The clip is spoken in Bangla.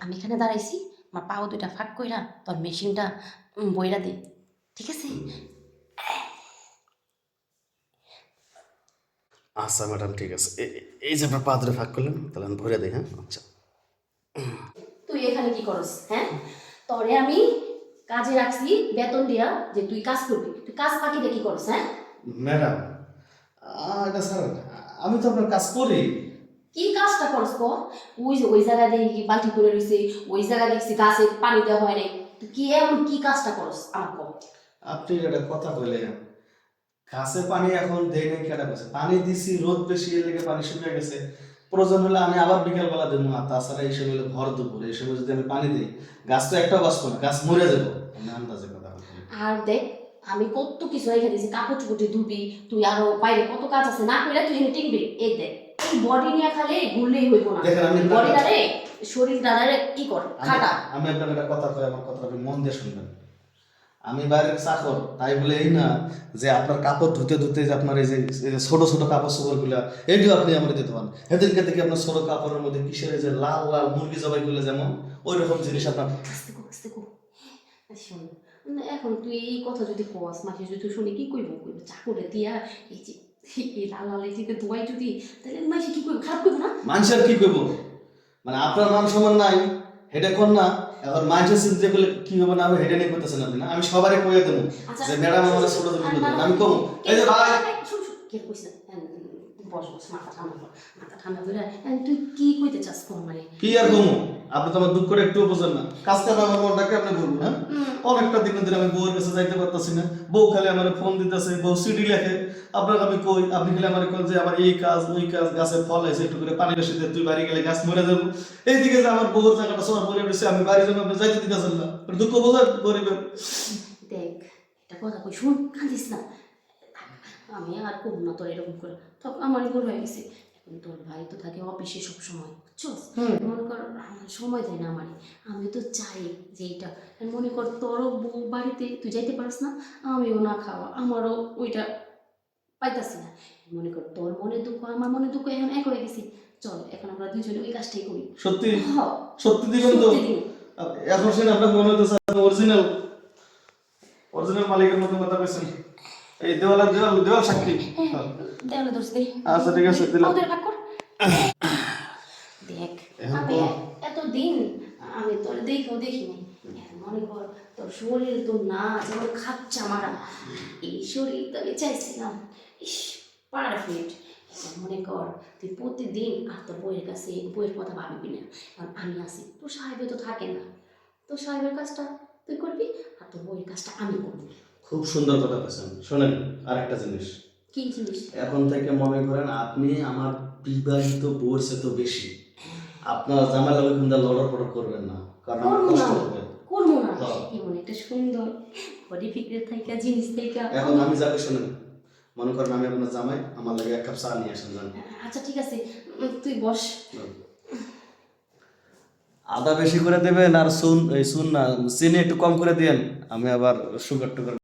আমি এখানে দাঁড়াইছি, আমার পাও দুইটা ফাঁক কইরা তোর মেশিনটা বইরা দে, ঠিক আছে? আচ্ছা ম্যাডাম, ঠিক আছে। এই যে আপনার পা ধরে ফাঁক করলেন, তাহলে আমি ভরে দিই। হ্যাঁ, আচ্ছা। তুই এখানে কি করস? হ্যাঁ, তোরে আমি কাজে রাখছি বেতন দিয়া যে তুই কাজ করবি, তুই কাজ ফাঁকি দিয়ে কি করস? হ্যাঁ, ম্যাডাম, এটা স্যার, আমি তো আপনার কাজ করি। কি কাজটা করস ক? ওই যে ওই জায়গায় দেখি বালতি করে রইছে, ওই জায়গায় দেখছি গাছে পানি দেওয়া হয় নাই, তুই কি এমন কি কাজটা করস আমার ক? আপনি একটা কথা কইলেন, গাছে পানি এখন দেয় নাই কেটা গেছে, পানি দিছি, রোদ বেশি, এর লেগে পানি শুকিয়ে গেছে। প্রয়োজন হলে আমি আবার বিকেলবেলা দেবো। আর তাছাড়া এই সময় হলো ভর দুপুর, এই সময় যদি আমি পানি দিই, গাছ তো একটাও বাঁচবো না, গাছ মরে যাবো। আমি আন্দাজে কথা বলি। আর দেখ, আমি কত কিছু রেখে দিয়েছি, কাপড় চুপড়ি ধুবি, তুই আরো বাইরে কত কাজ আছে না কইরা তুই এখানে টিকবি। এই দেখ, এই বডি নিয়ে খালি ঘুরলেই হইব না, দেখেন, আমি বডিটা রে, শরীরটা রে কি কর খাটা। আমি আপনাকে একটা কথা কই, আমার কথাটা আপনি মন দিয়ে শুনবেন। আমি বাইরের চাকর, তাই বলে এই না যে আপনার কাপড় ধুতে ধুতে যে আপনার এই যে ছোট ছোট কাপড় চোপড় গুলা এইগুলো আপনি আমার দিতে পারেন। সেদিনকে থেকে আপনার ছোট কাপড়ের মধ্যে কিসের এই যে লাল লাল মুরগি জবাই করলে যেমন ওই রকম জিনিস আপনার। আস্তে কো আস্তে কো। শোন, এখন তুই এই কথা যদি কস, মাকে যদি শুনি কি কইব? কইব চাকুরে দিয়া এই যে এই লাল লাল এই যে ধোয়াই যদি, তাহলে মাসে কি কইব? খারাপ কইব না? মানুষের কি করবো, মানে আপনার মান সম্মান নাই, হেডে কর না। এখন মানুষের চিন্তা করলে কি হবে না হবে, হেডে নিয়ে করতেছেন আপনি না। আমি সবারই কইয়া দেবো যে ম্যাডাম আমার ছোট ছোট আমি কম। এই যে ভাই, শুন শুন, কে কইছ? বস বস, মাথা ঠান্ডা কর, মাথা ঠান্ডা করে। তুই কি কইতে চাস কর মানে? কি আর কমু, আপনি তো আমার দুঃখ করে একটু বোঝেন না। কাজটা আমার মনটাকে আপনি বলবো। হ্যাঁ, অনেকটা দিন ধরে আমি বউয়ের কাছে যাইতে পারতাছি না। বউ খালি আমার ফোন দিতেছে, বউ সিডি লেখে। আপনাকে আমি কই, আপনি খালি আমার কল যে আমার এই কাজ ওই কাজ, গাছের ফল আছে একটু করে পানি বেশি দে, তুই বাড়ি গেলে গাছ মরে যাবো। এইদিকে যে আমার বউর জায়গাটা সব মরে গেছে, আমি বাড়ির জন্য আপনি যাইতে দিতেছেন না। দুঃখ বোঝেন গরিবের। দেখ, একটা কথা কই, শুন, কাঁদিস না। আমি আর করবো না তোর এরকম করে, তখন আমার ভুল হয়ে গেছে। এখন তোর ভাই তো থাকে অফিসে সব সময়, বুঝছস? মনে কর সময় দেয় না আমারে। আমি তো চাই যে এইটা, মনে কর তোরও বউ বাড়িতে, তুই যাইতে পারিস না, আমিও না খাওয়া, আমারও ওইটা পাইতাছি না। মনে কর তোর মনে দুঃখ আমার মনে দুঃখ এখন এক হয়ে গেছি। চল এখন আমরা দুজনে ওই কাজটাই করি। সত্যি হ্যাঁ, সত্যি দিবেন তো? সত্যি দিন। এখন শুনে আপনার মনে হইতেছে অরিজিনাল অরিজিনাল মালিকের মতো কথা কইছেন। এই দেওয়াল দেওয়াল দেওয়াল সাক্ষী। দেওয়ালে ধরছি দে। আচ্ছা ঠিক আছে, দিলাম। ওদের ভাগ কর। দেখ, আমি এতদিন আমি তোর দেখেও দেখিনি। এখন মনে কর তোর শরীর তো না যেমন খাচ্ছা মারা, এই শরীর তো আমি চাইছিলাম। ইস, পারফেক্ট। মনে কর তুই প্রতিদিন আর তোর বইয়ের কাছে বইয়ের কথা ভাববি না, কারণ আমি আছি। তোর সাহেবে তো থাকে না, তোর সাহেবের কাজটা তুই করবি আর তোর বইয়ের কাজটা আমি করবো। খুব সুন্দর কথা বলেছেন। শোনেন, আরেকটা জিনিস, কি জিনিস? এখন থেকে মনে করেন আপনি আমার বিবাহিত বউর চেয়ে তো বেশি। আপনার জামাই লাগে কিন্তু লড়াপড়া করবেন না, কারণ আমার করবো না, কষ্ট হবে। করবো না। হ্যাঁ। এমন একটা সুন্দর বডি ফিগার থাকা জিনিস থেকে এখন আমি যাকে শোনেন, মনে করেন আমি আপনার জামাই, আমার লাগে এক কাপ চা নিয়ে আসেন জানেন। আচ্ছা ঠিক আছে, তুই বস। আদা বেশি করে দেবেন, আর এই চুন না, চিনি একটু কম করে দিয়েন। আমি আবার সুগার টুগার